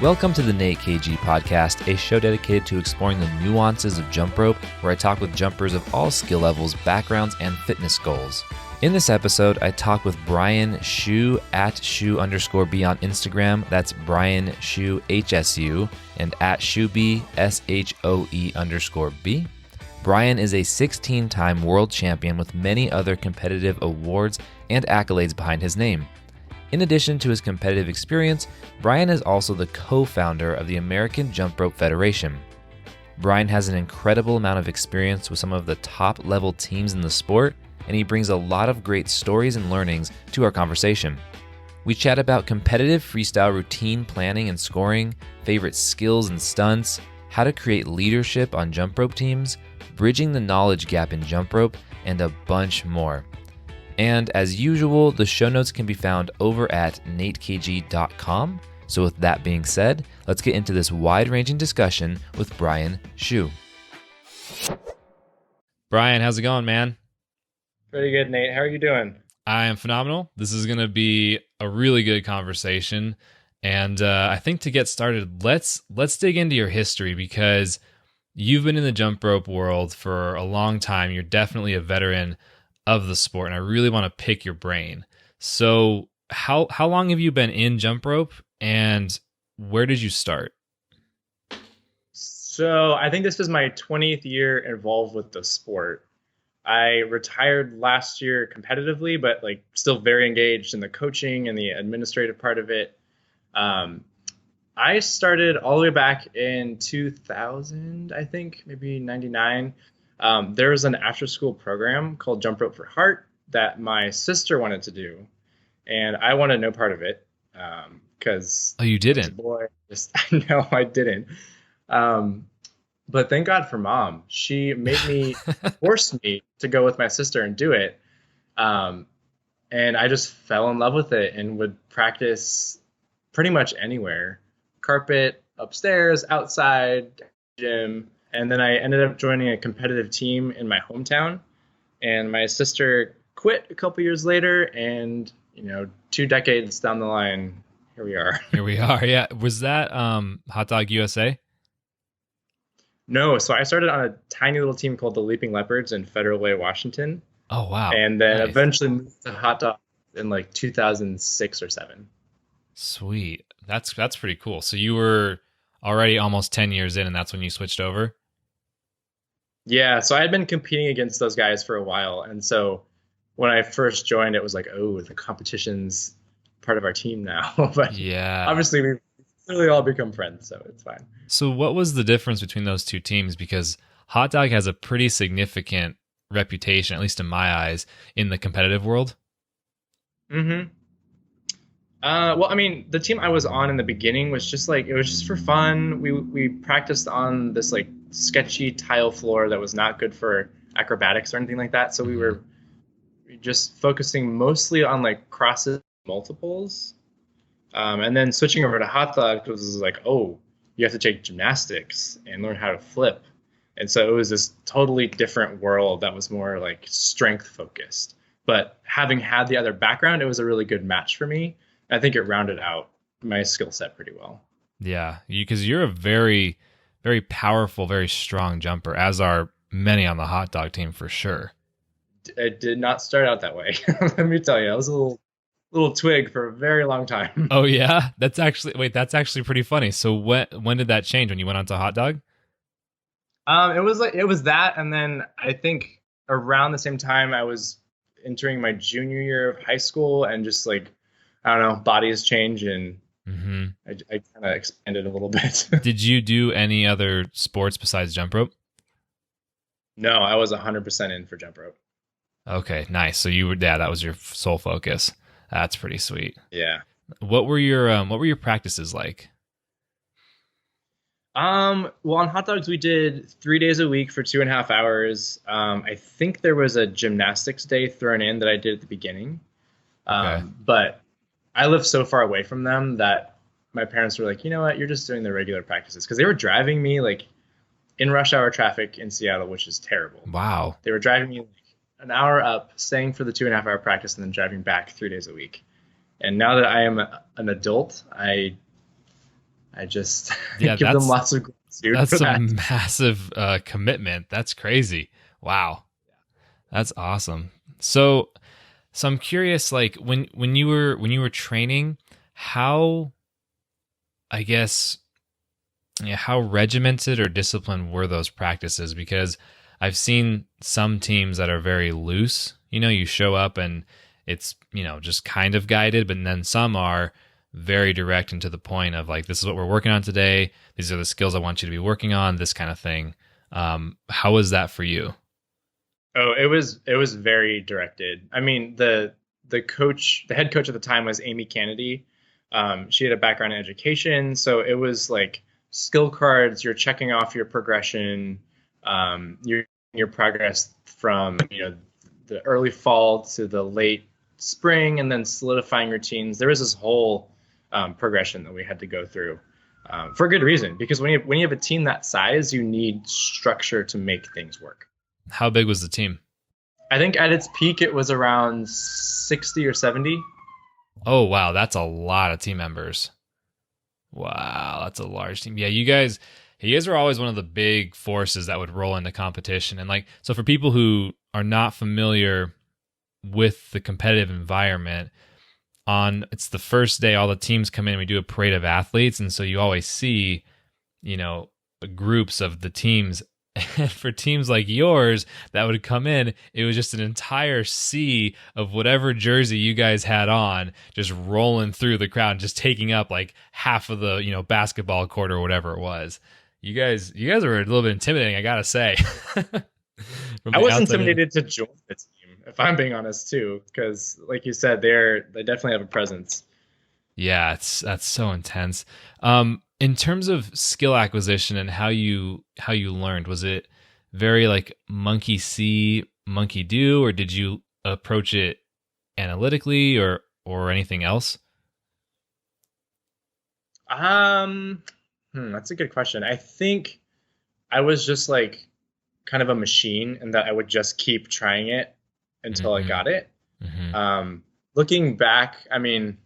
Welcome to the Nate KG Podcast, a show dedicated to exploring the nuances of jump rope, where I talk with jumpers of all skill levels, backgrounds, and fitness goals. In this episode, I talk with Brian Shoe at Shoe_B on Instagram. That's Brian Shoe HSU and at Shoebe SHOE_B. Brian is a 16-time world champion with many other competitive awards and accolades behind his name. In addition to his competitive experience, Brian is also the co-founder of the American Jump Rope Federation. Brian has an incredible amount of experience with some of the top-level teams in the sport, and he brings a lot of great stories and learnings to our conversation. We chat about competitive freestyle routine planning and scoring, favorite skills and stunts, how to create leadership on jump rope teams, bridging the knowledge gap in jump rope, and a bunch more. And as usual, the show notes can be found over at natekg.com. So with that being said, let's get into this wide-ranging discussion with Brian Shoe. Brian, how's it going, man? Pretty good, Nate. How are you doing? I am phenomenal. This is going to be a really good conversation. And I think to get started, let's dig into your history, because you've been in the jump rope world for a long time. You're definitely a veteran of the sport, and I really want to pick your brain. So how long have you been in jump rope, and where did you start? So I think this is my 20th year involved with the sport. I retired last year competitively, but still very engaged in the coaching and the administrative part of it. I started all the way back in 2000, I think, maybe 99. There was an after-school program called Jump Rope for Heart that my sister wanted to do, and I wanted no part of it because you didn't? As a boy, no, I didn't. But thank God for Mom. She made me forced me to go with my sister and do it, and I just fell in love with it and would practice pretty much anywhere: carpet, upstairs, outside, gym. And then I ended up joining a competitive team in my hometown, and my sister quit a couple years later, and 2 decades down the line, here we are. Yeah. Was that Hot Dog USA? No, so I started on a tiny little team called the Leaping Leopards in Federal Way, Washington. Oh, wow. And then Nice. Eventually moved to Hot Dog in 2006 or 7. Sweet. That's pretty cool. So you were already almost 10 years in, and that's when you switched over? Yeah, so I had been competing against those guys for a while. And so when I first joined, it was like, oh, the competition's part of our team now. But yeah, obviously we've clearly all become friends, so it's fine. So what was the difference between those two teams? Because Hot Dog has a pretty significant reputation, at least in my eyes, in the competitive world. Mm-hmm. Well, I mean, the team I was on in the beginning was just it was just for fun. We practiced on this sketchy tile floor that was not good for acrobatics or anything like that. So we were just focusing mostly on crosses, multiples. And then switching over to Hot Dog was oh, you have to take gymnastics and learn how to flip. And so it was this totally different world that was more strength focused. But having had the other background, it was a really good match for me. I think it rounded out my skill set pretty well. Yeah, because you're a very, very powerful, very strong jumper, as are many on the Hot Dog team for sure. It did not start out that way. Let me tell you, I was a little twig for a very long time. Oh yeah, that's actually pretty funny. So when did that change? When you went on to Hot Dog? It was that, and then I think around the same time I was entering my junior year of high school, and just I don't know, bodies change, and I kind of expanded a little bit. Did you do any other sports besides jump rope? No, I was 100% in for jump rope. Okay, nice. So that was your sole focus. That's pretty sweet. Yeah. What were your practices like? Well, on Hot Dogs, we did 3 days a week for 2.5 hours. I think there was a gymnastics day thrown in that I did at the beginning. Okay. But I lived so far away from them that my parents were like, you know what, you're just doing the regular practices. Because they were driving me in rush hour traffic in Seattle, which is terrible. Wow. They were driving me an hour up, staying for the 2.5 hour practice, and then driving back 3 days a week. And now that I am an adult, I I just Yeah, give them lots of gratitude that's for a that. massive commitment. That's crazy. Wow. That's awesome. So I'm curious, like when you were training, how I guess yeah, how regimented or disciplined were those practices? Because I've seen some teams that are very loose. You show up and it's, just kind of guided, but then some are very direct and to the point of like, this is what we're working on today. These are the skills I want you to be working on, this kind of thing. How was that for you? Oh, it was very directed. I mean, the head coach at the time was Amy Kennedy. She had a background in education, so it was like skill cards. You're checking off your progression, your progress from the early fall to the late spring, and then solidifying routines. There was this whole progression that we had to go through for good reason, because when you have a team that size, you need structure to make things work. How big was the team? I think at its peak it was around 60 or 70. Oh, wow. That's a lot of team members. Wow, that's a large team. Yeah, you guys were always one of the big forces that would roll into competition. And like, so for people who are not familiar with the competitive environment, it's the first day, all the teams come in, we do a parade of athletes. And so you always see, you know, groups of the teams. And for teams like yours that would come in, it was just an entire sea of whatever jersey you guys had on, just rolling through the crowd, just taking up like half of the basketball court or whatever it was. You guys were a little bit intimidating, I gotta say. From I the was outside in. intimidated to join the team, if I'm being honest too, because like you said, they definitely have a presence. Yeah, that's so intense. In terms of skill acquisition and how you learned, was it very like monkey see, monkey do, or did you approach it analytically or anything else? Um, that's a good question. I think I was just like kind of a machine, and that I would just keep trying it until I Mm-hmm. got it. Mm-hmm. Looking back, I mean,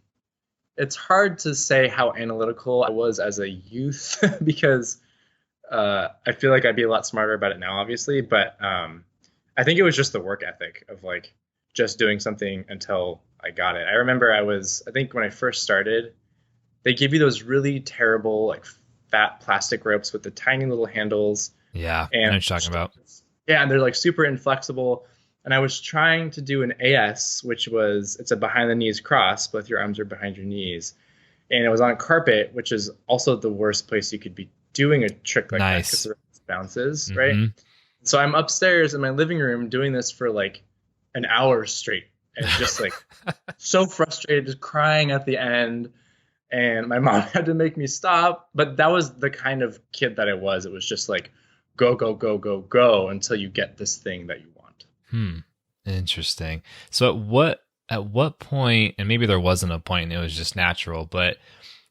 it's hard to say how analytical I was as a youth because I feel like I'd be a lot smarter about it now, obviously. But I think it was just the work ethic of like just doing something until I got it. I remember I think when I first started, they give you those really terrible, like fat plastic ropes with the tiny little handles. Yeah, I know And what you're talking about. yeah, and they're like super inflexible. And I was trying to do an AS, which was it's a behind the knees cross, both your arms are behind your knees. And it was on carpet, which is also the worst place you could be doing a trick like that because Nice. the bounces, right? Mm-hmm. So I'm upstairs in my living room doing this for like an hour straight and just like so frustrated, just crying at the end. And my mom had to make me stop. But that was the kind of kid that I was. It was just like go, go, go, go, go until you get this thing that you want. Hmm. Interesting. So at what point, and maybe there wasn't a point and it was just natural, but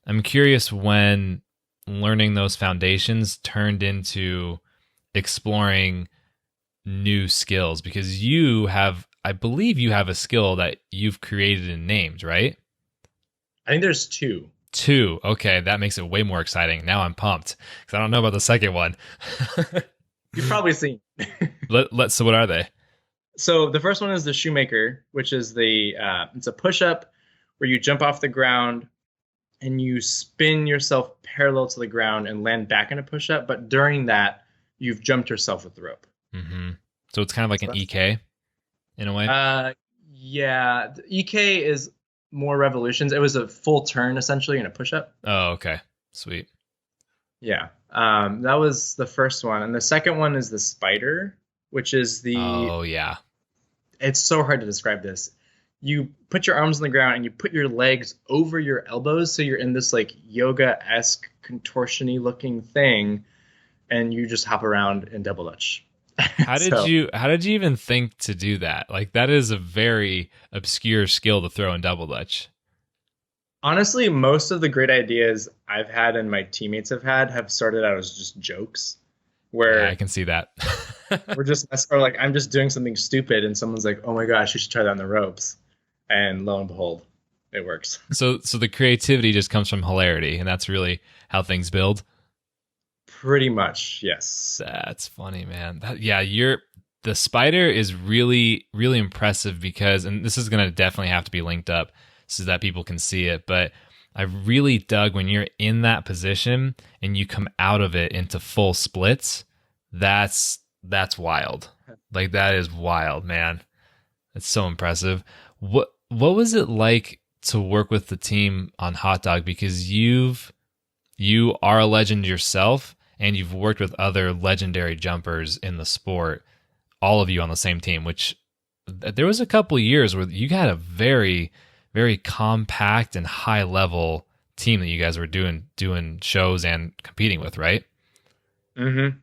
I'm curious when learning those foundations turned into exploring new skills because I believe you have a skill that you've created and named, right? I think there's two. Two. Okay, that makes it way more exciting. Now I'm pumped because I don't know about the second one. You've probably seen. So what are they? So the first one is the shoemaker, which is it's a push up where you jump off the ground and you spin yourself parallel to the ground and land back in a push up. But during that, you've jumped yourself with the rope. Hmm. So it's kind of like So an that's EK in a way. yeah. The EK is more revolutions. It was a full turn essentially in a push up. Oh, okay. Sweet. Yeah. That was the first one. And the second one is the spider, which is Oh, yeah. it's so hard to describe this. You put your arms on the ground and you put your legs over your elbows. So you're in this like yoga-esque contortiony looking thing and you just hop around in double dutch. How did So you how did you even think to do that? Like that is a very obscure skill to throw in double dutch. honestly, most of the great ideas I've had and my teammates have started out as just jokes Yeah, I where can see that. or like I'm just doing something stupid and someone's like, oh my gosh, you should try that on the ropes. And lo and behold. it works. So the creativity just comes from hilarity, and that's really how things build. Pretty much, yes. That's funny, man. Yeah, the spider is really, really impressive because, and this is gonna definitely have to be linked up so that people can see it. But I really dug when you're in that position and you come out of it into full splits. That's wild. Like that is wild, man. It's so impressive. What was it like to work with the team on Hot Dog? Because you are a legend yourself, and you've worked with other legendary jumpers in the sport, all of you on the same team, which there was a couple years where you had a very, very compact and high level team that you guys were doing shows and competing with, right?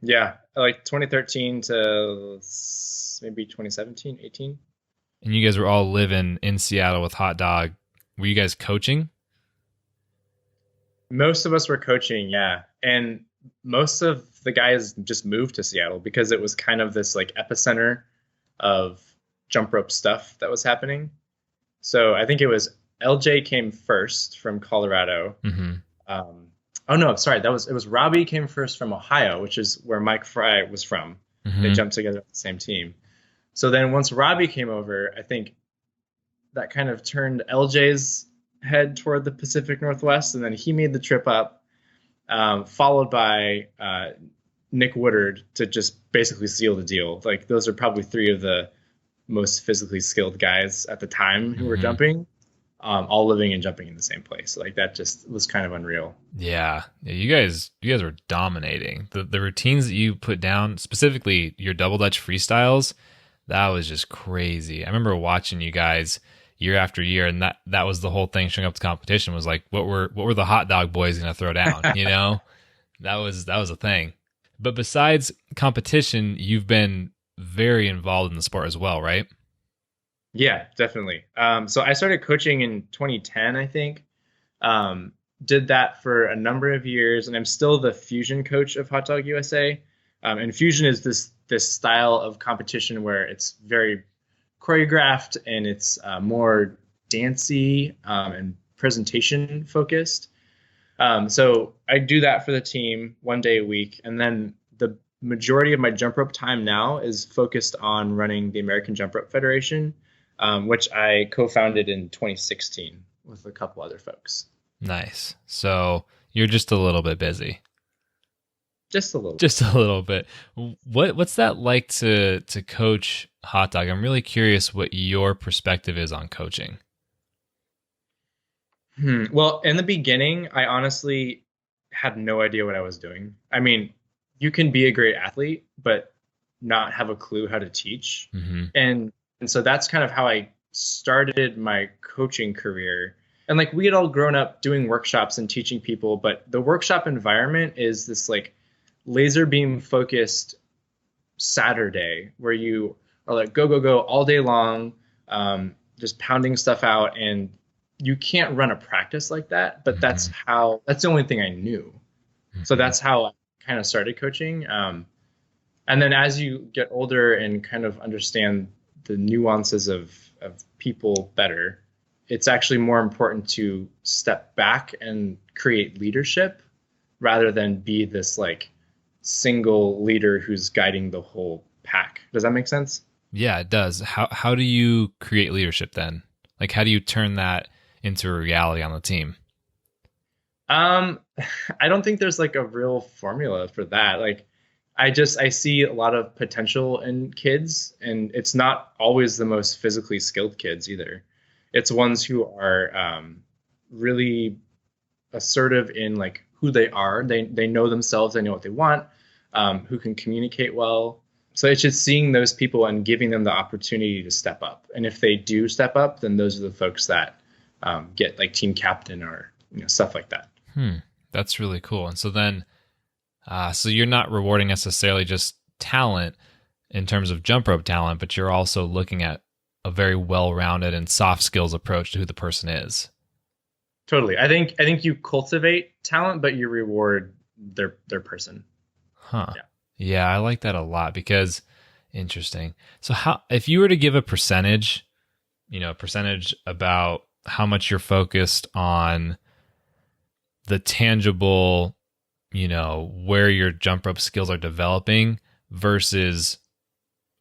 Yeah, like 2013 to maybe 2017, 18. And you guys were all living in Seattle with Hot Dog. Were you guys coaching? Most of us were coaching, yeah. And most of the guys just moved to Seattle because it was kind of this like epicenter of jump rope stuff that was happening. So I think it was LJ came first from Colorado. Mm-hmm. Oh no, sorry, it was Robbie came first from Ohio, which is where Mike Fry was from. Mm-hmm. They jumped together on the same team. So then once Robbie came over, I think that kind of turned LJ's head toward the Pacific Northwest, and then he made the trip up, followed by Nick Woodard to just basically seal the deal. Like those are probably three of the most physically skilled guys at the time who were jumping, all living and jumping in the same place. Like that just was kind of unreal. Yeah, you guys were dominating. The routines that you put down, specifically your double Dutch freestyles, that was just crazy. I remember watching you guys year after year, and that was the whole thing. Showing up to competition was like, what were the Hot Dog boys gonna throw down? You know, that was a thing. But besides competition, you've been very involved in the sport as well, right? Yeah, definitely. So I started coaching in 2010, I think. Did that for a number of years, and I'm still the fusion coach of Hot Dog USA. And fusion is this style of competition where it's very choreographed and it's more dancey and presentation focused. So I do that for the team 1 day a week, and then the majority of my jump rope time now is focused on running the American Jump Rope Federation, which I co-founded in 2016 with a couple other folks. Nice. So you're just a little bit busy. Just a little. Just a little bit. What's that like to coach Hot Dog? I'm really curious what your perspective is on coaching. Well, in the beginning, I honestly had no idea what I was doing. I mean, you can be a great athlete, but not have a clue how to teach. Mm-hmm. And so that's kind of how I started my coaching career. And like we had all grown up doing workshops and teaching people, but the workshop environment is this like laser beam focused Saturday where you are like go go go all day long, just pounding stuff out, and you can't run a practice like that. But that's the only thing I knew. So that's how I kind of started coaching. And then as you get older and kind of understand the nuances of people better, it's actually more important to step back and create leadership rather than be this like single leader who's guiding the whole pack. Does that make sense? Yeah, it does. How do you create leadership then? Like, how do you turn that into a reality on the team? I don't think there's like a real formula for that. Like, I see a lot of potential in kids, and it's not always the most physically skilled kids either. It's ones who are really assertive in like who they are. They know themselves. They know what they want. Who can communicate well. So it's just seeing those people and giving them the opportunity to step up. And if they do step up, then those are the folks that get like team captain or stuff like that. That's really cool. And so then, so you're not rewarding necessarily just talent in terms of jump rope talent, but you're also looking at a very well-rounded and soft skills approach to who the person is. Totally. I think you cultivate talent, but you reward their person. Huh. Yeah, I like that a lot because interesting. So if you were to give a percentage, a percentage about how much you're focused on the tangible, where your jump rope skills are developing versus,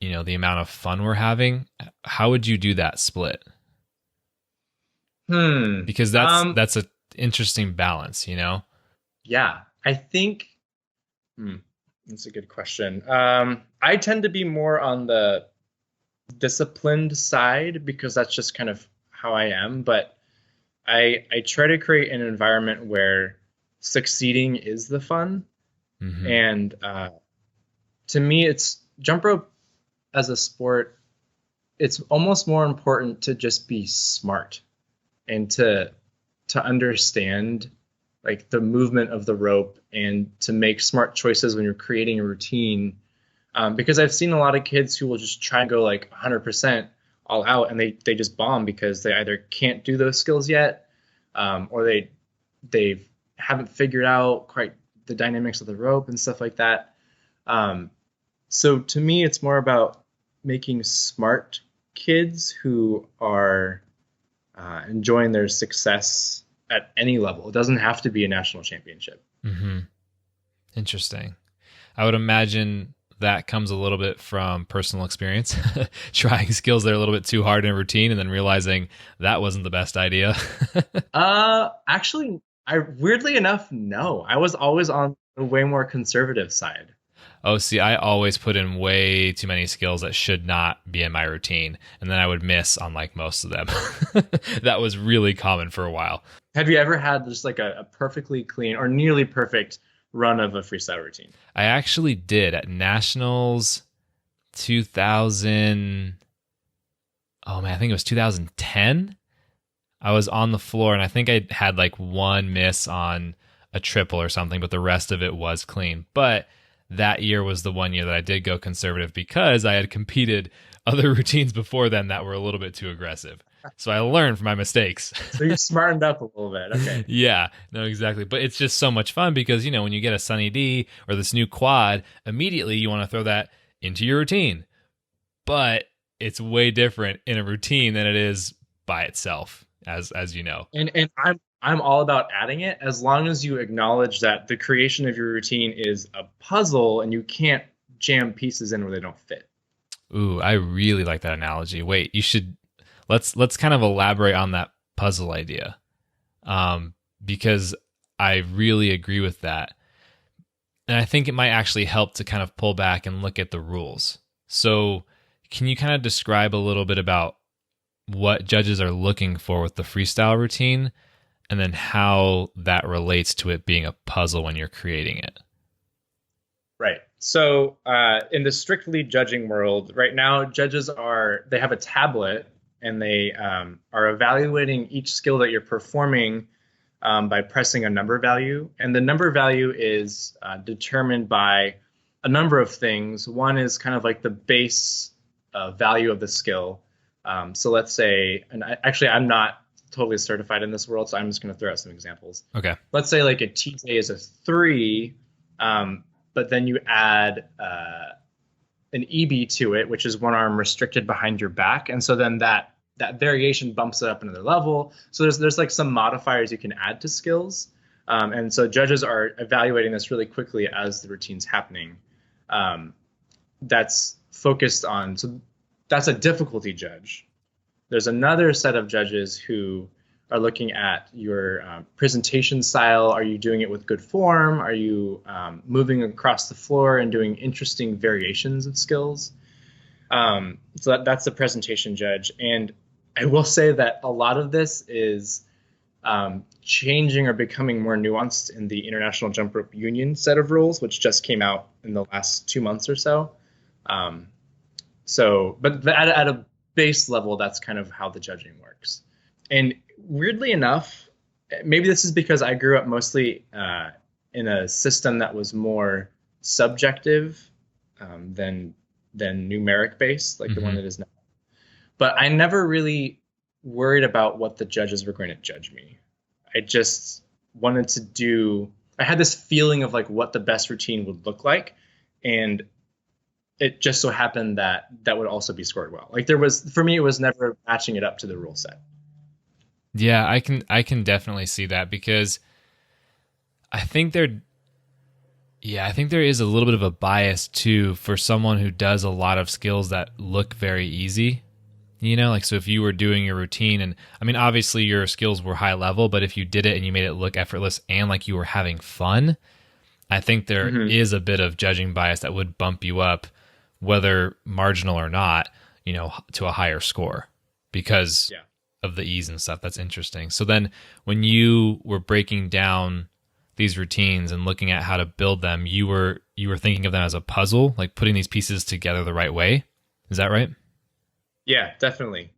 the amount of fun we're having. How would you do that split? Because that's a interesting balance, Yeah, I think that's a good question. I tend to be more on the disciplined side because that's just kind of how I am. But I try to create an environment where succeeding is the fun. Mm-hmm. And to me, it's jump rope as a sport. It's almost more important to just be smart and to understand like the movement of the rope and to make smart choices when you're creating a routine. Because I've seen a lot of kids who will just try and go like 100% all out, and they just bomb because they either can't do those skills yet, or they haven't figured out quite the dynamics of the rope and stuff like that. So to me, it's more about making smart kids who are enjoying their success at any level. It doesn't have to be a national championship. Mm-hmm. Interesting. I would imagine that comes a little bit from personal experience, trying skills that are a little bit too hard in a routine and then realizing that wasn't the best idea. Actually, weirdly enough, no. I was always on the way more conservative side. Oh, see, I always put in way too many skills that should not be in my routine, and then I would miss on like most of them. That was really common for a while. Have you ever had just like a perfectly clean or nearly perfect run of a freestyle routine? I actually did at Nationals 2000. Oh man, I think it was 2010. I was on the floor and I think I had like one miss on a triple or something, but the rest of it was clean. But that year was the one year that I did go conservative because I had competed other routines before then that were a little bit too aggressive. So I learned from my mistakes. So you smartened up a little bit. Okay. Yeah, no, exactly. But it's just so much fun because, when you get a Sunny D or this new quad, immediately you want to throw that into your routine. But it's way different in a routine than it is by itself, as you know. And I'm all about adding it as long as you acknowledge that the creation of your routine is a puzzle and you can't jam pieces in where they don't fit. Ooh, I really like that analogy. Wait, you should let's kind of elaborate on that puzzle idea, because I really agree with that, and I think it might actually help to kind of pull back and look at the rules. So, can you kind of describe a little bit about what judges are looking for with the freestyle routine, and then how that relates to it being a puzzle when you're creating it? Right. So in the strictly judging world, right now, judges they have a tablet and they are evaluating each skill that you're performing by pressing a number value. And the number value is determined by a number of things. One is kind of like the base value of the skill. So let's say, and I'm not totally certified in this world, so I'm just going to throw out some examples. Okay. Let's say like a TJ is a 3, but then you add an EB to it, which is one arm restricted behind your back, and so then that variation bumps it up another level. So there's like some modifiers you can add to skills, and so judges are evaluating this really quickly as the routine's happening. That's focused on, so that's a difficulty judge. There's another set of judges who are looking at your presentation style. Are you doing it with good form? Are you moving across the floor and doing interesting variations of skills? So that's the presentation judge. And I will say that a lot of this is changing or becoming more nuanced in the International Jump Rope Union set of rules, which just came out in the last 2 months or so. But at a base level, that's kind of how the judging works. And weirdly enough, maybe this is because I grew up mostly in a system that was more subjective than numeric based, like the one that is now. But I never really worried about what the judges were going to judge me. I just wanted to I had this feeling of like what the best routine would look like. And it just so happened that would also be scored well. Like for me, it was never matching it up to the rule set. Yeah, I can definitely see that because I think there I think there is a little bit of a bias too for someone who does a lot of skills that look very easy. Like so if you were doing your routine and I mean obviously your skills were high level, but if you did it and you made it look effortless and like you were having fun, I think there Hmm. is a bit of judging bias that would bump you up, whether marginal or not, to a higher score because Yeah. of the ease and stuff. That's interesting. So then when you were breaking down these routines and looking at how to build them, you were thinking of them as a puzzle, like putting these pieces together the right way. Is that right? Yeah, definitely.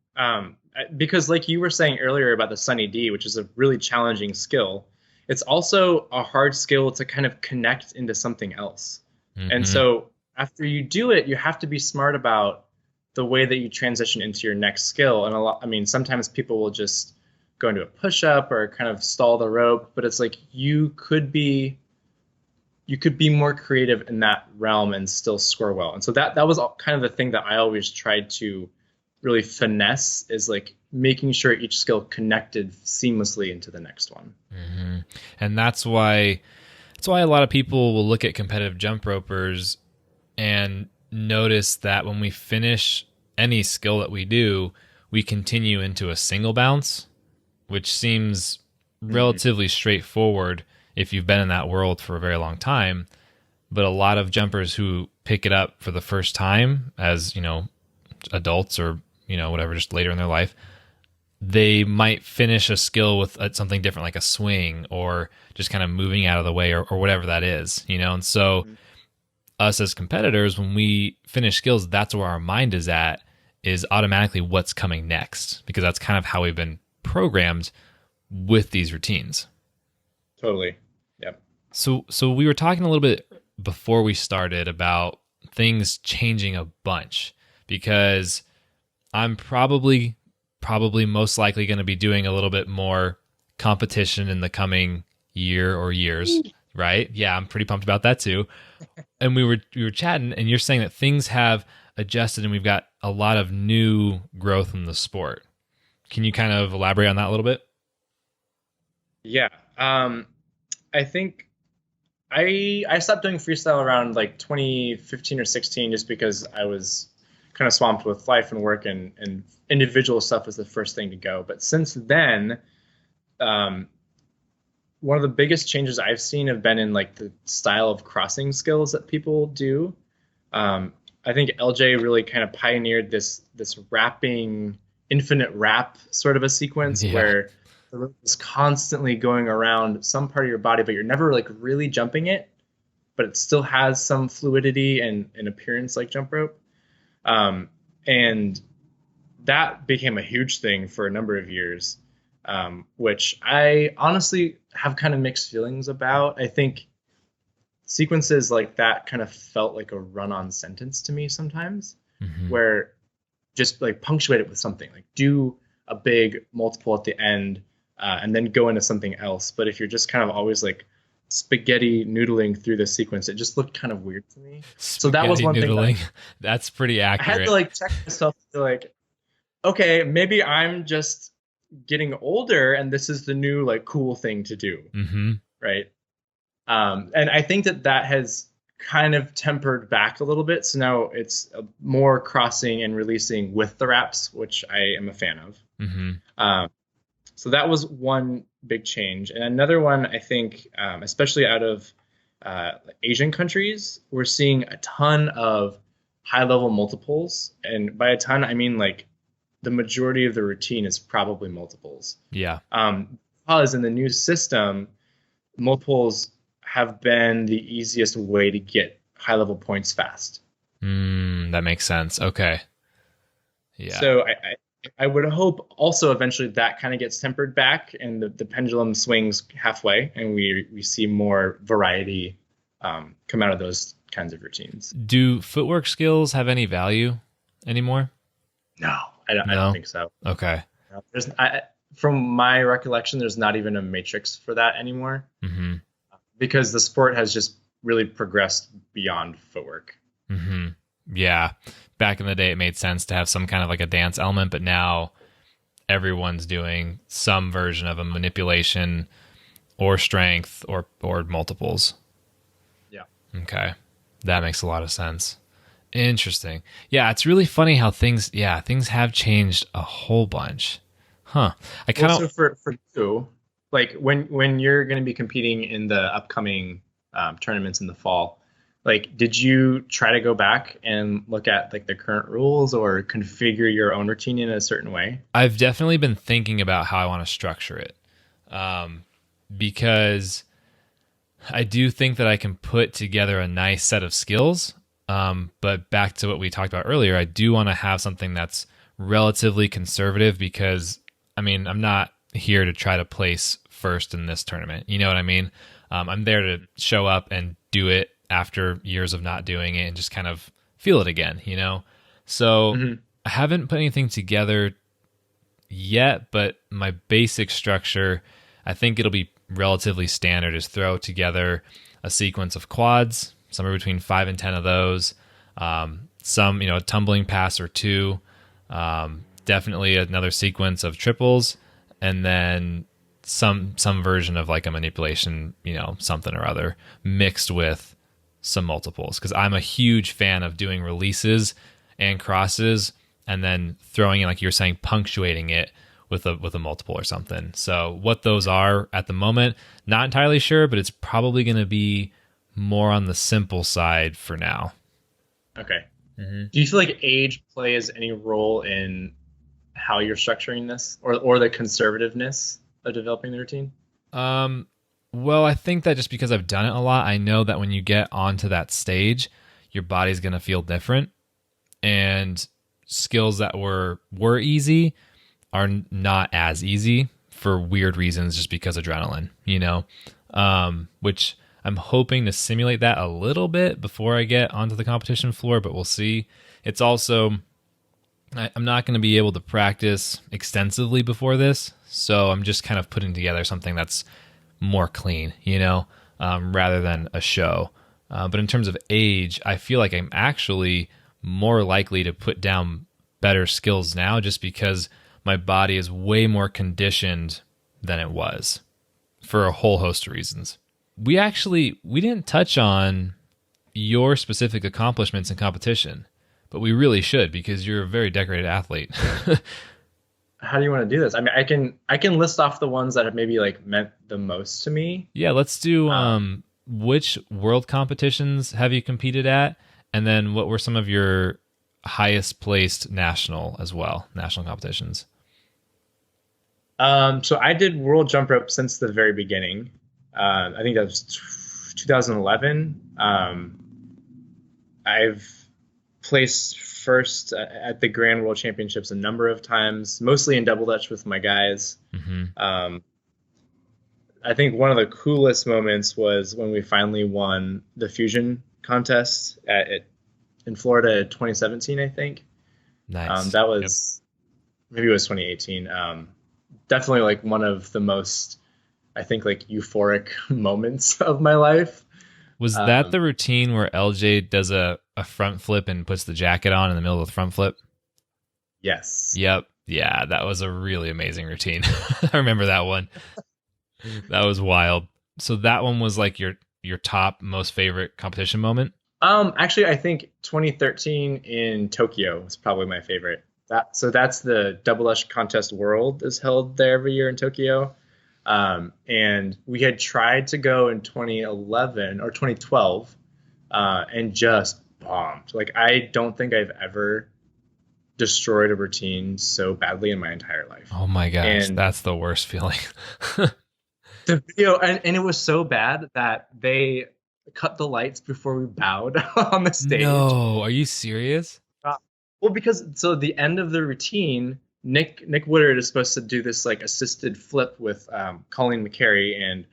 Because like you were saying earlier about the Sunny D, which is a really challenging skill, it's also a hard skill to kind of connect into something else. And Mm-hmm. so after you do it, you have to be smart about the way that you transition into your next skill. And I mean, sometimes people will just go into a push up or kind of stall the rope, but it's like you could be more creative in that realm and still score well. And so that was kind of the thing that I always tried to really finesse is like making sure each skill connected seamlessly into the next one. Mm-hmm. And that's why a lot of people will look at competitive jump ropers and notice that when we finish any skill that we do, we continue into a single bounce, which seems Hmm. relatively straightforward if you've been in that world for a very long time. But a lot of jumpers who pick it up for the first time as, adults or, whatever, just later in their life, they might finish a skill with something different, like a swing or just kind of moving out of the way or whatever that is. And so us as competitors, when we finish skills, that's where our mind is at, is automatically what's coming next, because that's kind of how we've been programmed with these routines. Totally. Yep. So we were talking a little bit before we started about things changing a bunch because I'm probably most likely going to be doing a little bit more competition in the coming year or years, right? Yeah, I'm pretty pumped about that too. And we were chatting and you're saying that things have adjusted and we've got a lot of new growth in the sport. Can you kind of elaborate on that a little bit? Yeah. I think I stopped doing freestyle around like 2015 or 16 just because I was kind of swamped with life and work and individual stuff was the first thing to go. But since then, um, one of the biggest changes I've seen have been in like the style of crossing skills that people do. Um, I think LJ really kind of pioneered this wrapping, infinite wrap sort of a sequence Yeah. where the rope is constantly going around some part of your body, but you're never like really jumping it, but it still has some fluidity and appearance like jump rope. Um, and that became a huge thing for a number of years, which I honestly have kind of mixed feelings about. I think sequences like that kind of felt like a run-on sentence to me sometimes, Hmm. where just like punctuate it with something, like do a big multiple at the end, and then go into something else. But if you're just kind of always like spaghetti noodling through the sequence, it just looked kind of weird to me. So that was Spaghetti one thing that noodling. That's pretty I had to accurate. like check myself to like, okay, maybe I'm just getting older and this is the new like cool thing to do, Hmm. right? And I think that has kind of tempered back a little bit. So now it's more crossing and releasing with the wraps, which I am a fan of. Hmm. Um, so that was one big change. And another one, I think, especially out of Asian countries, we're seeing a ton of high level multiples. And by a ton, I mean like the majority of the routine is probably multiples. Yeah. Because in the new system, multiples have been the easiest way to get high level points fast. That makes sense. Okay. Yeah. So I would hope also eventually that kind of gets tempered back and the pendulum swings halfway and we see more variety come out of those kinds of routines. Do footwork skills have any value anymore? No, I don't No. think so. Okay. No. From my recollection, there's not even a matrix for that anymore Hmm. because the sport has just really progressed beyond footwork. Hmm. Yeah. Back in the day, it made sense to have some kind of like a dance element, but now everyone's doing some version of a manipulation or strength or multiples. Yeah. Okay. That makes a lot of sense. Interesting. Yeah, it's really funny how things have changed a whole bunch. Huh. I kind of So for you, like when you're going to be competing in the upcoming tournaments in the fall, like did you try to go back and look at like the current rules or configure your own routine in a certain way? I've definitely been thinking about how I want to structure it. Because I do think that I can put together a nice set of skills. But back to what we talked about earlier, I do want to have something that's relatively conservative because, I mean, I'm not here to try to place first in this tournament. You know what I mean? I'm there to show up and do it after years of not doing it and just kind of feel it again, you know? So I haven't put anything together yet, but my basic structure, I think it'll be relatively standard, is throw together a sequence of quads, somewhere between 5 and 10 of those, some, a tumbling pass or two, definitely another sequence of triples, and then some version of like a manipulation, something or other mixed with some multiples. Because I'm a huge fan of doing releases and crosses and then throwing in, like you're saying, punctuating it with a multiple or something. So what those are at the moment, not entirely sure, but it's probably going to be more on the simple side for now. Okay. Do you feel like age plays any role in how you're structuring this or the conservativeness of developing the routine? Well, I think that just because I've done it a lot, I know that when you get onto that stage, your body's going to feel different, and skills that were easy are not as easy for weird reasons just because adrenaline, which I'm hoping to simulate that a little bit before I get onto the competition floor, but we'll see. It's also, I'm not going to be able to practice extensively before this, so I'm just kind of putting together something that's more clean, rather than a show. But in terms of age, I feel like I'm actually more likely to put down better skills now just because my body is way more conditioned than it was for a whole host of reasons. We didn't touch on your specific accomplishments in competition, but we really should because you're a very decorated athlete. How do you want to do this? I mean, I can list off the ones that have maybe like meant the most to me. Yeah, let's do which world competitions have you competed at, and then what were some of your highest placed national competitions? So I did world jump rope since the very beginning. I think that was 2011. I've placed first at the Grand World Championships a number of times, mostly in double dutch with my guys. I think one of the coolest moments was when we finally won the fusion contest in Florida in 2017, I think. Nice. That was, maybe it was 2018. Definitely like one of the most, I think, like euphoric moments of my life. Was that the routine where LJ does a front flip and puts the jacket on in the middle of the front flip? Yes. Yep. Yeah, that was a really amazing routine. I remember that one. That was wild. So that one was like your top most favorite competition moment? Actually, I think 2013 in Tokyo was probably my favorite. So that's the double dutch contest world is held there every year in Tokyo. And we had tried to go in 2011 or 2012 and just bombed. Like, I don't think I've ever destroyed a routine so badly in my entire life. Oh my gosh, and that's the worst feeling. The video, and it was so bad that they cut the lights before we bowed on the stage. No, are you serious? Well, because so the end of the routine, Nick Woodard is supposed to do this like assisted flip with Colleen McCary, and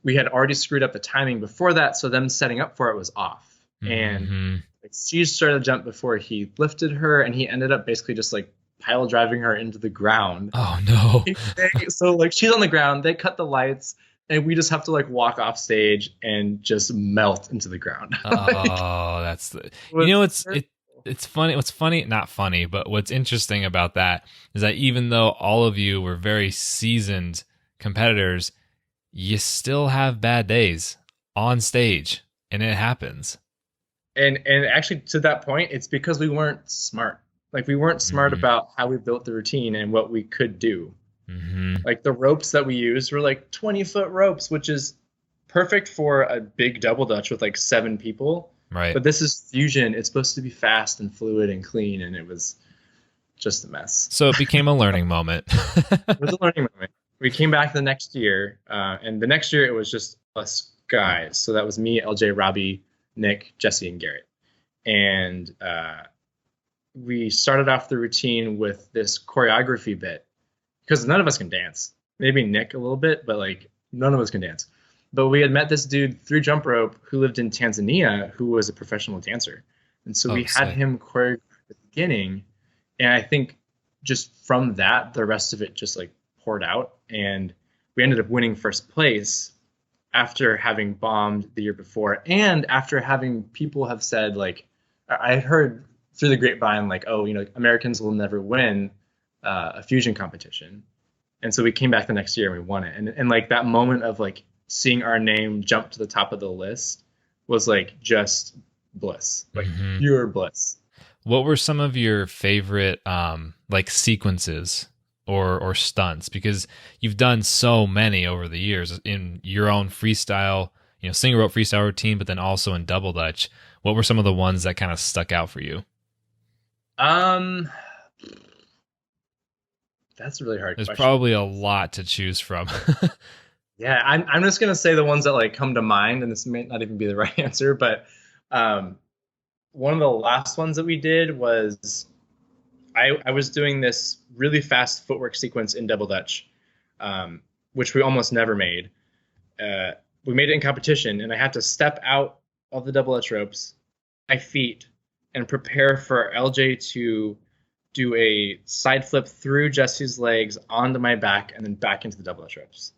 we had already screwed up the timing before that, so them setting up for it was off. And like, she started to jump before he lifted her, and he ended up basically just like pile driving her into the ground. Oh no. So like she's on the ground, they cut the lights, and we just have to like walk off stage and just melt into the ground. Oh, that's the it's funny. What's funny, not funny, but what's interesting about that is that even though all of you were very seasoned competitors, you still have bad days on stage, and it happens. And actually, to that point, it's because we weren't smart. Like, we weren't smart about how we built the routine and what we could do. Like, the ropes that we used were like 20-foot ropes, which is perfect for a big double dutch with like 7 people. Right. But this is fusion. It's supposed to be fast and fluid and clean, and it was just a mess. So it became a learning moment. It was a learning moment. We came back the next year, and the next year it was just us guys. So that was me, LJ, Robbie, Nick, Jesse, and Garrett. And we started off the routine with this choreography bit because none of us can dance. Maybe Nick a little bit, but like none of us can dance. But we had met this dude through jump rope who lived in Tanzania who was a professional dancer. And so we had him choreograph at the beginning. And I think just from that, the rest of it just like poured out. And we ended up winning first place after having bombed the year before. And after having people have said, like, I heard through the grapevine, like, oh, you know, Americans will never win a fusion competition. And so we came back the next year and we won it. And like that moment of like seeing our name jump to the top of the list was like just bliss, like pure bliss. What were some of your favorite like sequences or stunts? Because you've done so many over the years in your own freestyle, you know, single rope freestyle routine, but then also in double dutch. What were some of the ones that kind of stuck out for you? That's a really hard There's question. probably a lot to choose from. Yeah, I'm just gonna say the ones that like come to mind, and this may not even be the right answer, but one of the last ones that we did was I was doing this really fast footwork sequence in double dutch, which we almost never made. We made it in competition, and I had to step out of the double dutch ropes, my feet, and prepare for LJ to do a side flip through Jesse's legs onto my back and then back into the double dutch ropes.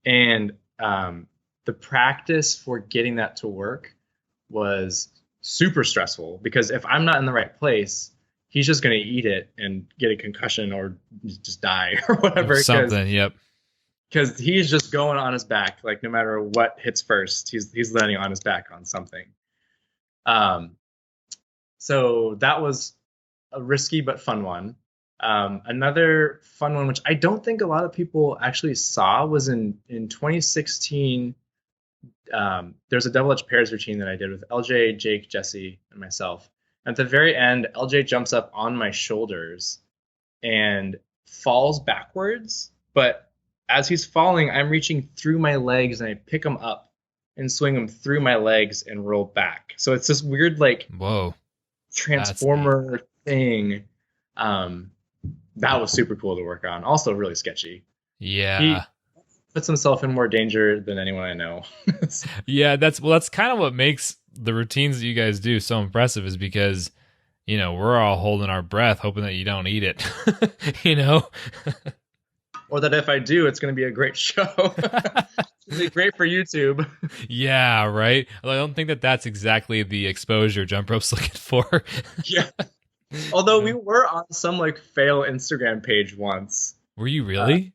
And the practice for getting that to work was super stressful because if I'm not in the right place, he's just going to eat it and get a concussion or just die or whatever. Something, yep. Because he's just going on his back, like no matter what hits first, he's landing on his back on something. So that was a risky but fun one. Another fun one, which I don't think a lot of people actually saw, was in 2016. There's a double dutch pairs routine that I did with LJ, Jake, Jesse, and myself. At the very end, LJ jumps up on my shoulders and falls backwards. But as he's falling, I'm reaching through my legs and I pick him up and swing him through my legs and roll back. So it's this weird, like, whoa, transformer thing. That was super cool to work on. Also really sketchy. Yeah. He puts himself in more danger than anyone I know. Yeah, that's kind of what makes the routines that you guys do so impressive, is because, you know, we're all holding our breath hoping that you don't eat it. You know? Or that if I do, it's going to be a great show. It'll be great for YouTube. Yeah, right? I don't think that that's exactly the exposure jump rope's looking for. Yeah. Although we were on some like fail Instagram page once. Were you really?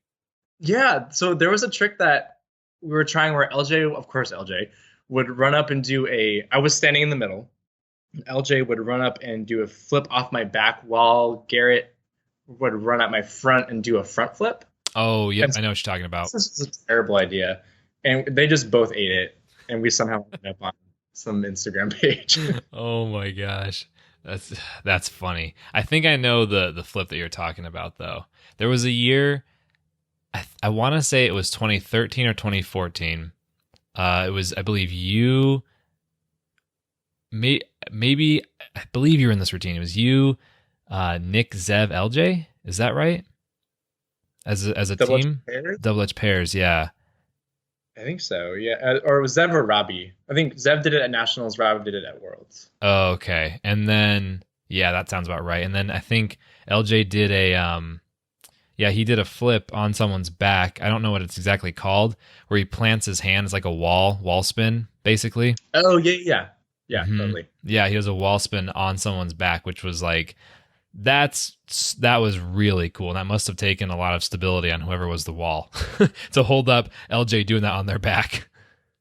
Yeah. So there was a trick that we were trying where LJ, of course LJ, would run up and do I was standing in the middle. LJ would run up and do a flip off my back while Garrett would run at my front and do a front flip. Oh, yeah, I know what you're talking about. This is a terrible idea. And they just both ate it. And we somehow ended up on some Instagram page. Oh my gosh. That's funny. I think I know the flip that you're talking about, though. There was a year, I want to say it was 2013 or 2014. It was, I believe you, maybe, I believe you were in this routine. It was you, Nick, Zev, LJ. Is that right? As a Double team? Double edge pairs, yeah. I think so, yeah. Or it was Zev or Robbie. I think Zev did it at Nationals, Robbie did it at Worlds. Oh, okay. And then, yeah, that sounds about right. And then I think LJ did he did a flip on someone's back. I don't know what it's exactly called, where he plants his hands like a wall spin, basically. Oh, yeah. Yeah, totally. Yeah, he was a wall spin on someone's back, which was like that was really cool. And that must have taken a lot of stability on whoever was the wall to hold up LJ doing that on their back.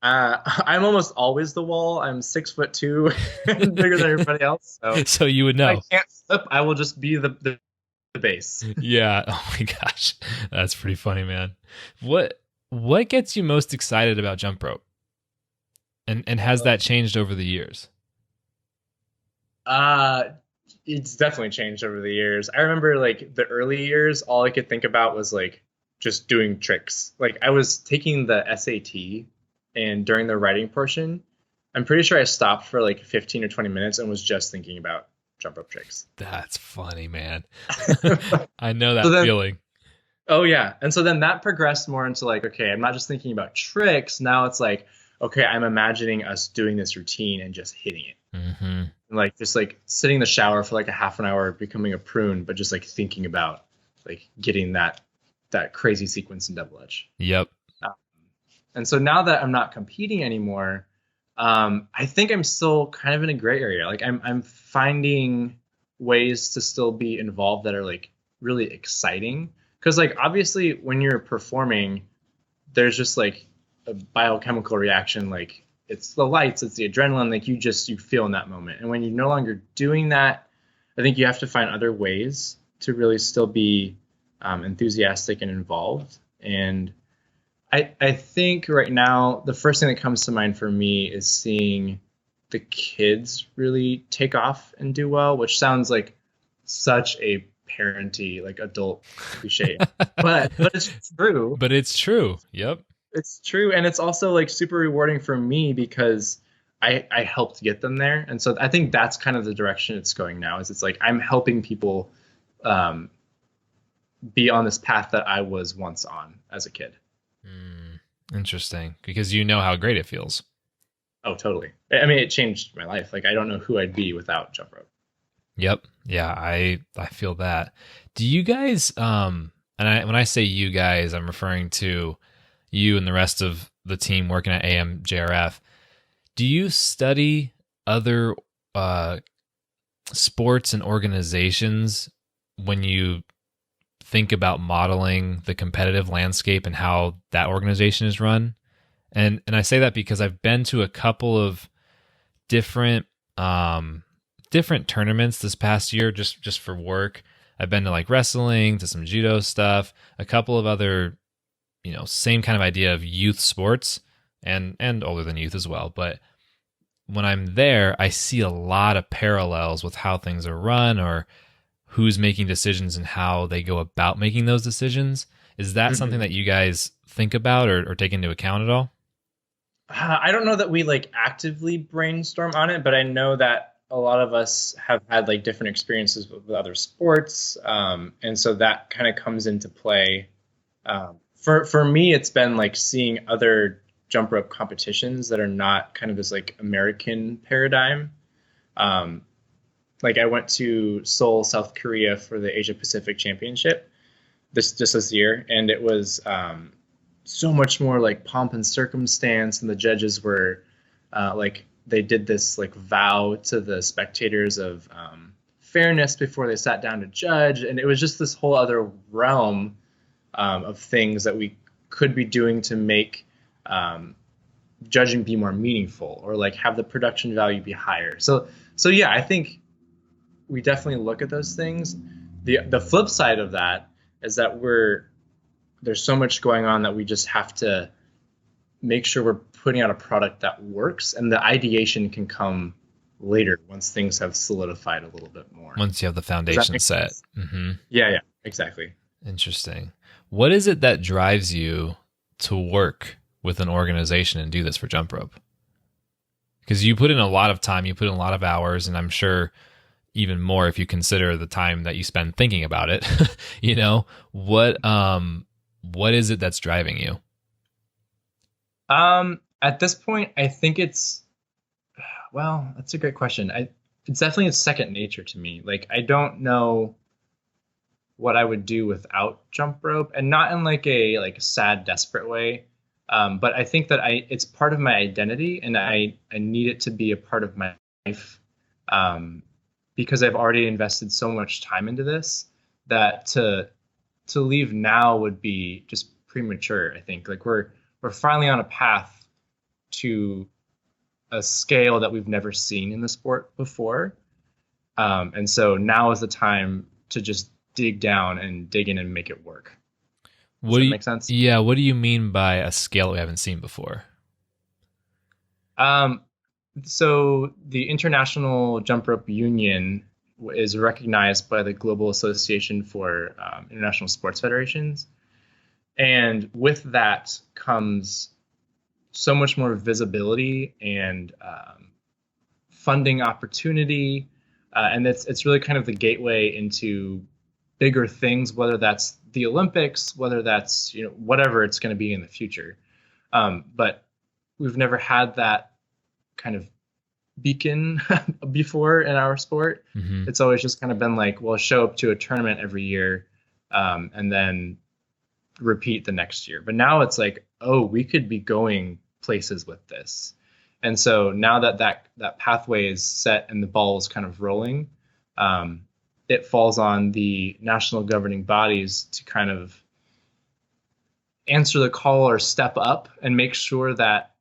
I'm almost always the wall. I'm 6'2" and bigger than everybody else. So So you would if I know. can't flip, I will just be the base. Yeah. Oh my gosh. That's pretty funny, man. What gets you most excited about jump rope? And has that changed over the years? Uh, it's definitely changed over the years. I remember like the early years, all I could think about was like just doing tricks. Like I was taking the SAT, and during the writing portion, I'm pretty sure I stopped for like 15 or 20 minutes and was just thinking about jump rope tricks. That's funny, man. I know that So then, feeling. oh yeah. And so then that progressed more into like, okay, I'm not just thinking about tricks. Now it's like, okay, I'm imagining us doing this routine and just hitting it. Mm-hmm. And like just like sitting in the shower for like a half an hour, becoming a prune, but just like thinking about like getting that crazy sequence in double edge. Yep. Um, and so now that I'm not competing anymore, I think I'm still kind of in a gray area. Like I'm finding ways to still be involved that are like really exciting. Because like obviously when you're performing, there's just like a biochemical reaction. Like it's the lights, it's the adrenaline. Like you feel in that moment. And when you're no longer doing that, I think you have to find other ways to really still be enthusiastic and involved. And I think right now the first thing that comes to mind for me is seeing the kids really take off and do well, which sounds like such a parenty, like adult cliche, but it's true. But it's true. Yep. It's true, and it's also like super rewarding for me because I helped get them there, and so I think that's kind of the direction it's going now. Is it's like I'm helping people be on this path that I was once on as a kid. Interesting. Because you know how great it feels. Oh, totally. I mean, it changed my life. Like I don't know who I'd be without jump rope. Yep. Yeah, I feel that. Do you guys when I say you guys, I'm referring to you and the rest of the team working at AMJRF. Do you study other sports and organizations when you think about modeling the competitive landscape and how that organization is run? And I say that because I've been to a couple of different tournaments this past year just for work. I've been to like wrestling, to some judo stuff, a couple of other, same kind of idea of youth sports and older than youth as well. But when I'm there, I see a lot of parallels with how things are run or who's making decisions and how they go about making those decisions. Is that something that you guys think about or take into account at all? I don't know that we like actively brainstorm on it, but I know that a lot of us have had like different experiences with other sports. And so that kind of comes into play. For me, it's been like seeing other jump rope competitions that are not kind of this like American paradigm. Like I went to Seoul, South Korea for the Asia Pacific Championship this year, and it was so much more like pomp and circumstance, and the judges were like they did this like vow to the spectators of fairness before they sat down to judge, and it was just this whole other realm of things that we could be doing to make judging be more meaningful or like have the production value be higher. So yeah, I think we definitely look at those things. The flip side of that is that there's so much going on that we just have to make sure we're putting out a product that works, and the ideation can come later once things have solidified a little bit more. Once you have the foundation set. Mm-hmm. Yeah, exactly. Interesting. What is it that drives you to work with an organization and do this for jump rope? Because you put in a lot of time, you put in a lot of hours, and I'm sure even more if you consider the time that you spend thinking about it. What is it that's driving you? At this point, I think that's a great question. It's definitely a second nature to me. Like, I don't know what I would do without jump rope, and not in like a sad, desperate way. But I think that it's part of my identity, and I need it to be a part of my life, because I've already invested so much time into this that to leave now would be just premature. I think like we're finally on a path to a scale that we've never seen in the sport before, and so now is the time to just dig down and dig in and make it work. Does that make sense? Yeah, what do you mean by a scale we haven't seen before? Um, so the International Jump Rope Union is recognized by the Global Association for International Sports Federations. And with that comes so much more visibility and funding opportunity. And it's really kind of the gateway into bigger things, whether that's the Olympics, whether that's, whatever it's going to be in the future. But we've never had that kind of beacon before in our sport. Mm-hmm. It's always just kind of been like, well, show up to a tournament every year, and then repeat the next year. But now it's like, oh, we could be going places with this. And so now that pathway is set and the ball is kind of rolling, it falls on the national governing bodies to kind of answer the call or step up and make sure that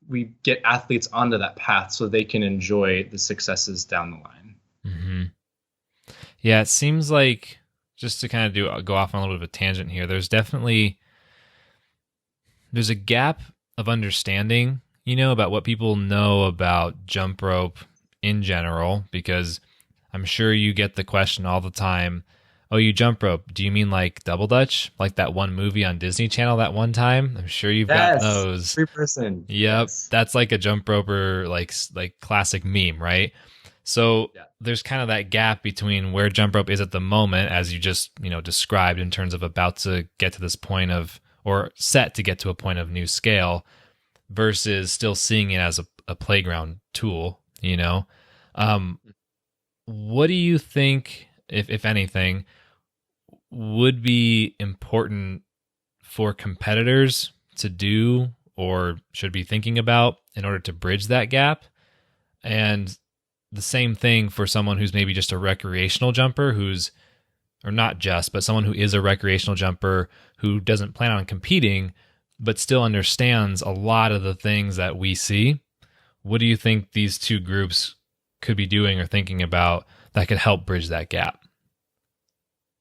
we get athletes onto that path so they can enjoy the successes down the line. Mm-hmm. Yeah, it seems like, just to kind of go off on a little bit of a tangent here, there's a gap of understanding, about what people know about jump rope in general, because I'm sure you get the question all the time, oh, you jump rope, do you mean like double dutch? Like that one movie on Disney Channel that one time? I'm sure you've got those. 3-person. Yep. Yes. That's like a jump roper, like classic meme, right? So there's kind of that gap between where jump rope is at the moment, as you just, described, in terms of about to get to this point of, or set to get to a point of new scale, versus still seeing it as a playground tool, What do you think, if anything, would be important for competitors to do or should be thinking about in order to bridge that gap? And the same thing for someone who's maybe just a recreational jumper or not just, but someone who is a recreational jumper who doesn't plan on competing, but still understands a lot of the things that we see. What do you think these two groups could be doing or thinking about that could help bridge that gap?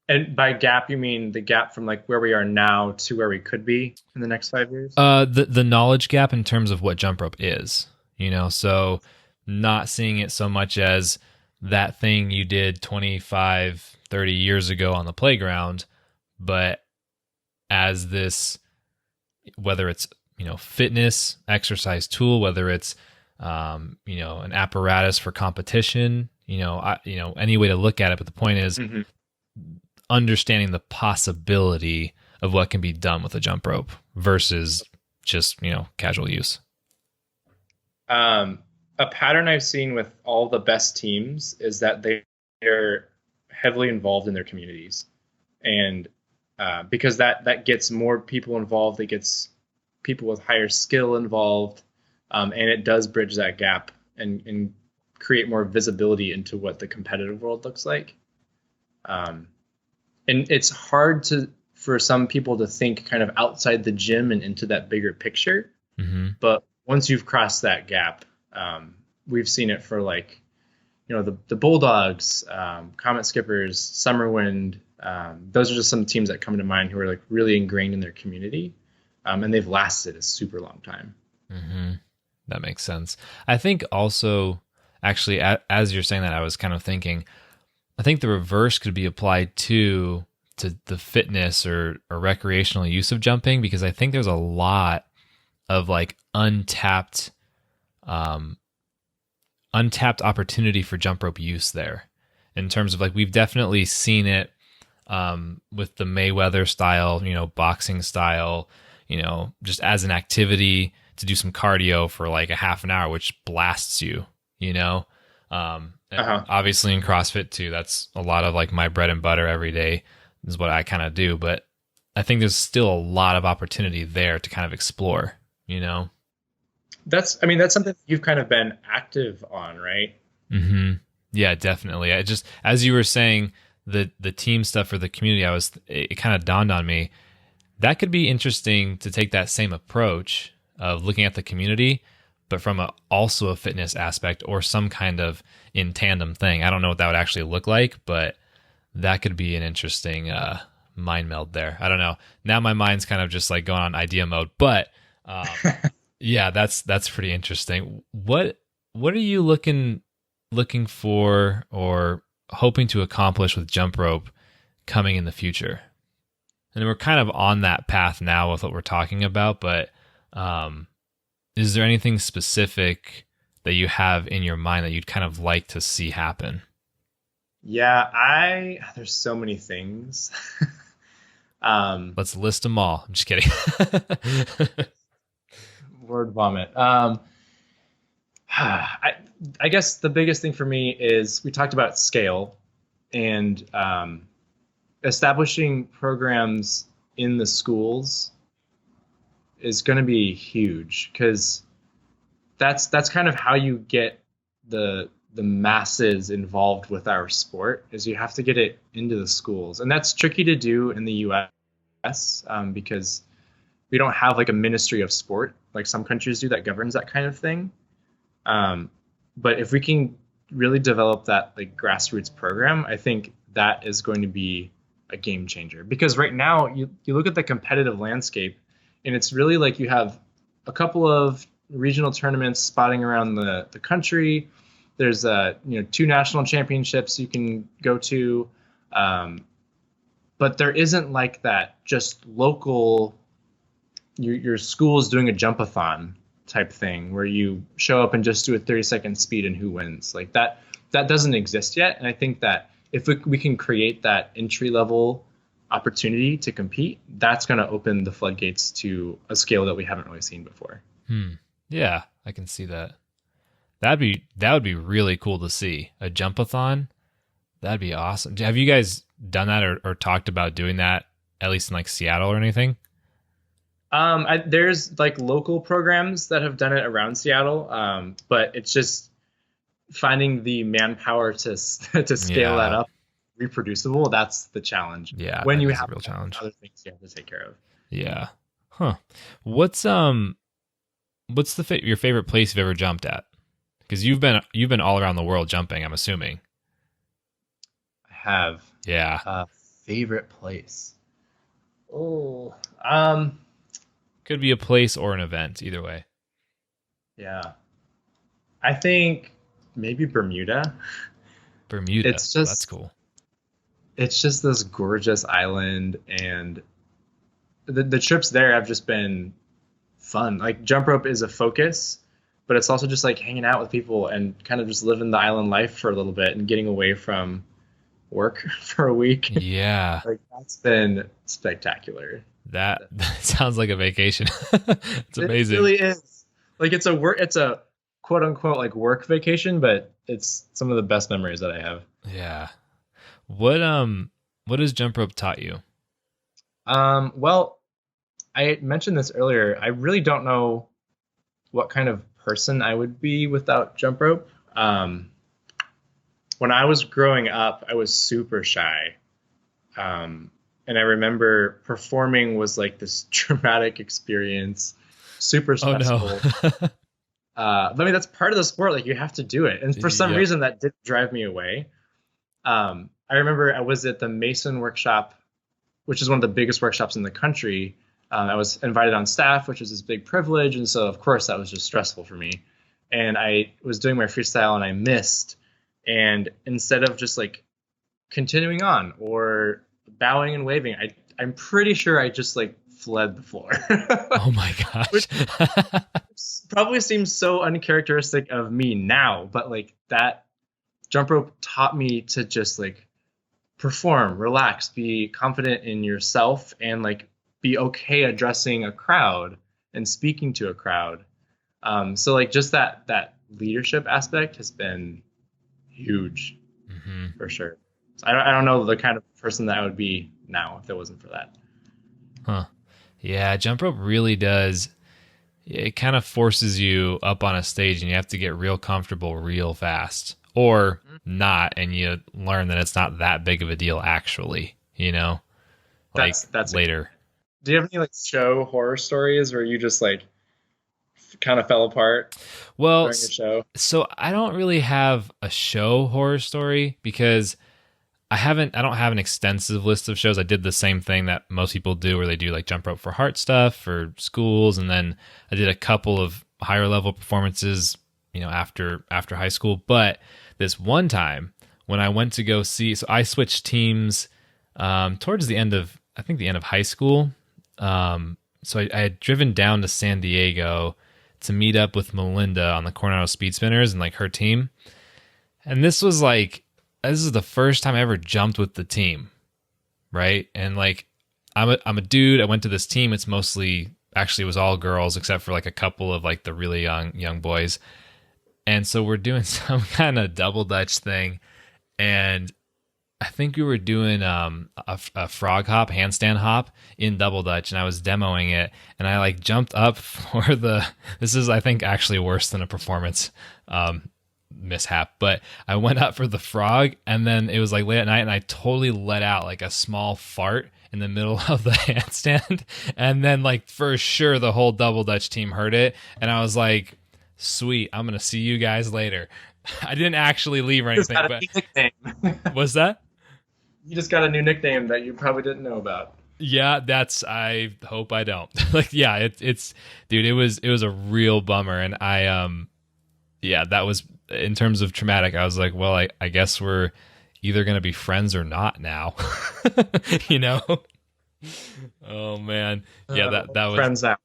And by gap, you mean the gap from like where we are now to where we could be in the next 5 years? The knowledge gap in terms of what jump rope is, so not seeing it so much as that thing you did 25, 30 years ago on the playground, but as this, whether it's, fitness, exercise tool, whether it's, an apparatus for competition, any way to look at it. But the point is understanding the possibility of what can be done with a jump rope versus just, casual use. A pattern I've seen with all the best teams is that they're heavily involved in their communities. And because that gets more people involved, it gets people with higher skill involved, and it does bridge that gap and create more visibility into what the competitive world looks like. And it's hard for some people to think kind of outside the gym and into that bigger picture. Mm-hmm. But once you've crossed that gap, we've seen it for like, the Bulldogs, Comet Skippers, Summerwind. Those are just some teams that come to mind who are like really ingrained in their community, and they've lasted a super long time. Mm-hmm. That makes sense. I think also, actually, as you're saying that, I was kind of thinking, I think the reverse could be applied to the fitness or recreational use of jumping, because I think there's a lot of like untapped opportunity for jump rope use there, in terms of like, we've definitely seen it with the Mayweather style, boxing style, just as an activity to do some cardio for like a half an hour, which blasts you, obviously in CrossFit too. That's a lot of like my bread and butter every day is what I kind of do. But I think there's still a lot of opportunity there to kind of explore. you know? That's something you've kind of been active on, right? Hmm. Yeah, definitely. I just, as you were saying, the team stuff for the community, it kind of dawned on me that could be interesting to take that same approach of looking at the community, but from also a fitness aspect or some kind of in tandem thing. I don't know what that would actually look like, but that could be an interesting mind meld there. I don't know. Now my mind's kind of just like going on idea mode, but yeah, that's pretty interesting. What are you looking for or hoping to accomplish with jump rope coming in the future? And we're kind of on that path now with what we're talking about, but is there anything specific that you have in your mind that you'd kind of like to see happen? Yeah, there's so many things. Let's list them all. I'm just kidding. Word vomit. I guess the biggest thing for me is we talked about scale and establishing programs in the schools is going to be huge because that's kind of how you get the masses involved with our sport is you have to get it into the schools, and that's tricky to do in the U.S. Because we don't have like a ministry of sport like some countries do that governs that kind of thing. But if we can really develop that like grassroots program, I think that is going to be a game changer. Because right now you look at the competitive landscape, and it's really like you have a couple of regional tournaments spotting around the country. There's two national championships you can go to, but there isn't like that just local. Your school is doing a jumpathon type thing where you show up and just do a 30-second speed and who wins. Like that doesn't exist yet. And I think that if we can create that entry level opportunity to compete, that's going to open the floodgates to a scale that we haven't really seen before. Yeah, I can see that. That would be really cool to see a jumpathon. That'd be awesome. Have you guys done that or talked about doing that at least in like Seattle or anything? There's like local programs that have done it around Seattle, but it's just finding the manpower to scale that up, reproducible. That's the challenge. Yeah, when that you is have a real challenge. other things you have to take care of. Yeah. Huh. What's your favorite place you've ever jumped at? Because you've been all around the world jumping, I'm assuming. I have. Yeah. Favorite place. Oh, Could be a place or an event, either way. yeah. I think maybe Bermuda. Bermuda. It's just That's cool. It's just this gorgeous island, and the trips there have just been fun. Like jump rope is a focus, but it's also just like hanging out with people and kind of just living the island life for a little bit and getting away from work for a week. Yeah. Like that's been spectacular. That sounds like a vacation. It's amazing. It really is. Like it's a quote unquote like work vacation, but it's some of the best memories that I have. Yeah. What has jump rope taught you? Well, I mentioned this earlier. I really don't know what kind of person I would be without jump rope. When I was growing up, I was super shy. And I remember performing was like this traumatic experience, super stressful. Oh no. But I mean, that's part of the sport. Like you have to do it. And for some reason that did drive me away. I remember I was at the Mason workshop, which is one of the biggest workshops in the country. I was invited on staff, which was this big privilege. And so of course that was just stressful for me. And I was doing my freestyle and I missed. And instead of just like continuing on or bowing and waving, I'm pretty sure I just like fled the floor. Oh my gosh. Which probably seems so uncharacteristic of me now, but like that jump rope taught me to just like perform, relax, be confident in yourself, and like be okay addressing a crowd and speaking to a crowd. So like just that leadership aspect has been huge for sure. So I don't know the kind of person that I would be now if it wasn't for that. Huh. Yeah, jump rope really does. it kind of forces you up on a stage and you have to get real comfortable real fast, or not, and you learn that it's not that big of a deal actually, like That's later. Do you have any like show horror stories where you just like kind of fell apart Well, during your show? so I don't really have a show horror story because I don't have an extensive list of shows. I did the same thing that most people do where they do like jump rope for heart stuff for schools. And then I did a couple of higher level performances, after high school. But this one time when I went to go see, so I switched teams towards the end of, I think the end of high school. So I had driven down to San Diego to meet up with Melinda on the Coronado Speed Spinners and like her team. And this is the first time I ever jumped with the team, right? And like, I'm a dude. I went to this team. It's mostly, actually, it was all girls except for like a couple of like the really young boys. And so we're doing some kind of double dutch thing, and I think we were doing a frog hop, handstand hop in double dutch, and I was demoing it, and I like jumped up for this is I think actually worse than a performance mishap, but I went up for the frog, and then it was like late at night and I totally let out like a small fart in the middle of the handstand, and then like for sure the whole double dutch team heard it, and I was like, sweet, I'm gonna see you guys later. I didn't actually leave or anything, but what's that? You just got a new nickname that you probably didn't know about. Yeah, I hope I don't. Like, yeah, it's dude, it was a real bummer. And yeah, that was, in terms of traumatic, I was like, well, I guess we're either going to be friends or not now, Oh man. Yeah, that was friends out.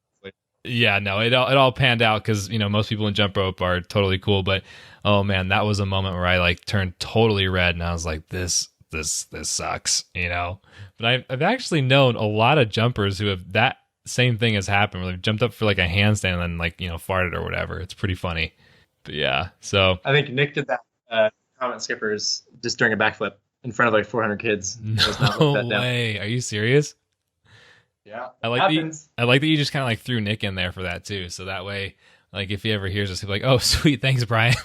Yeah, no, it all panned out because, most people in jump rope are totally cool. But, oh man, that was a moment where I like turned totally red and I was like, this sucks, But I've actually known a lot of jumpers who have that same thing has happened where they've jumped up for like a handstand and then like, farted or whatever. It's pretty funny. But yeah, so I think Nick did that comment skippers just during a backflip in front of like 400 kids. No way. Are you serious? Yeah. I like that you just kind of like threw Nick in there for that too. So that way, like if he ever hears us, he'll be like, oh, sweet. Thanks, Brian.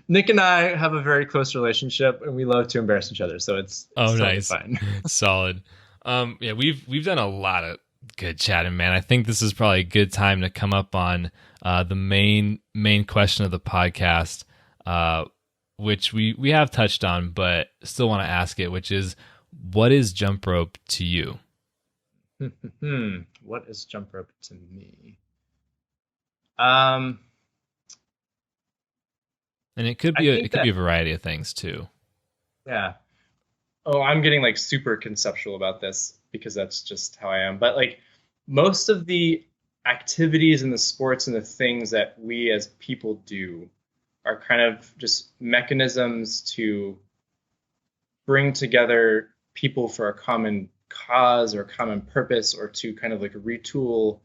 Nick and I have a very close relationship, and we love to embarrass each other, so it's totally nice, fine. Solid. Yeah, we've done a lot of good chatting, man. I think this is probably a good time to come up on the main question of the podcast, which we have touched on, but still want to ask it, which is, what is jump rope to you? What is jump rope to me? And it could be a variety of things too. Yeah. Oh, I'm getting like super conceptual about this because that's just how I am. But like most of the activities and the sports and the things that we as people do are kind of just mechanisms to bring together people for a common cause or common purpose, or to kind of like retool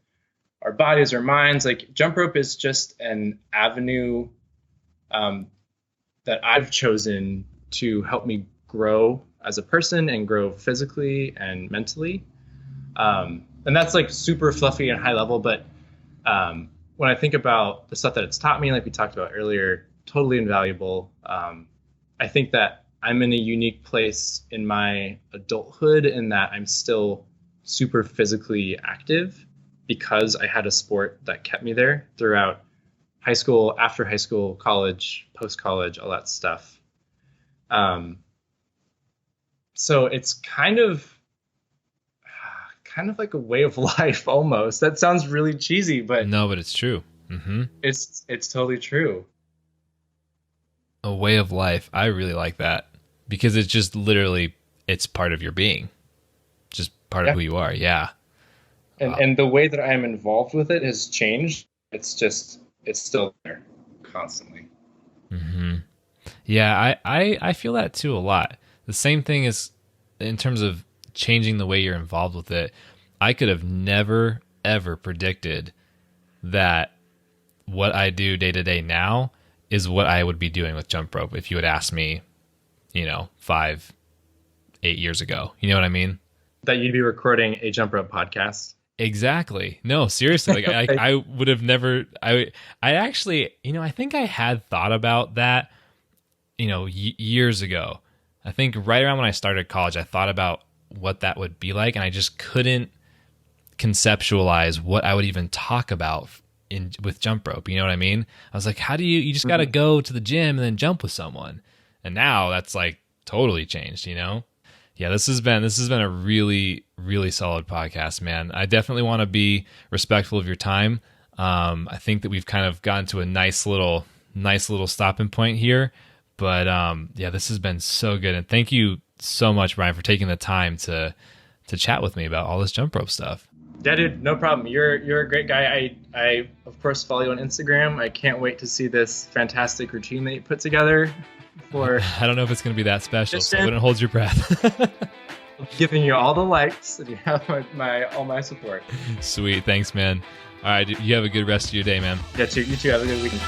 our bodies or minds. Like jump rope is just an avenue that I've chosen to help me grow as a person and grow physically and mentally. And that's like super fluffy and high level. But when I think about the stuff that it's taught me, like we talked about earlier, totally invaluable. I think that I'm in a unique place in my adulthood in that I'm still super physically active because I had a sport that kept me there throughout high school, after high school, college, post-college, all that stuff. So it's kind of like a way of life almost. That sounds really cheesy, but no, but it's true. Mm-hmm. It's totally true. A way of life. I really like that because it's just literally, it's part of your being, just part of who you are. Yeah. And the way that I'm involved with it has changed. It's still there constantly. Mm-hmm. Yeah, I feel that too a lot. The same thing is in terms of changing the way you're involved with it. I could have never, ever predicted that what I do day to day now is what I would be doing with jump rope if you had asked me, 5, 8 years ago. You know what I mean? That you'd be recording a jump rope podcast. Exactly. No, seriously. Like I would have never. I actually, I think I had thought about that, years ago. I think right around when I started college, I thought about what that would be like, and I just couldn't conceptualize what I would even talk about with jump rope. You know what I mean? I was like, how do you just got to go to the gym and then jump with someone? And now that's like totally changed, Yeah, this has been a really, really solid podcast, man. I definitely want to be respectful of your time. I think that we've kind of gotten to a nice little stopping point here. But yeah, this has been so good. And thank you so much, Brian, for taking the time to chat with me about all this jump rope stuff. Yeah, dude, no problem. You're a great guy. I of course follow you on Instagram. I can't wait to see this fantastic routine that you put together. I don't know if it's going to be that special, so I wouldn't hold your breath. I'm giving you all the likes, and you have all my support. Sweet, thanks, man. All right, you have a good rest of your day, man. Yeah, you too. Have a good weekend.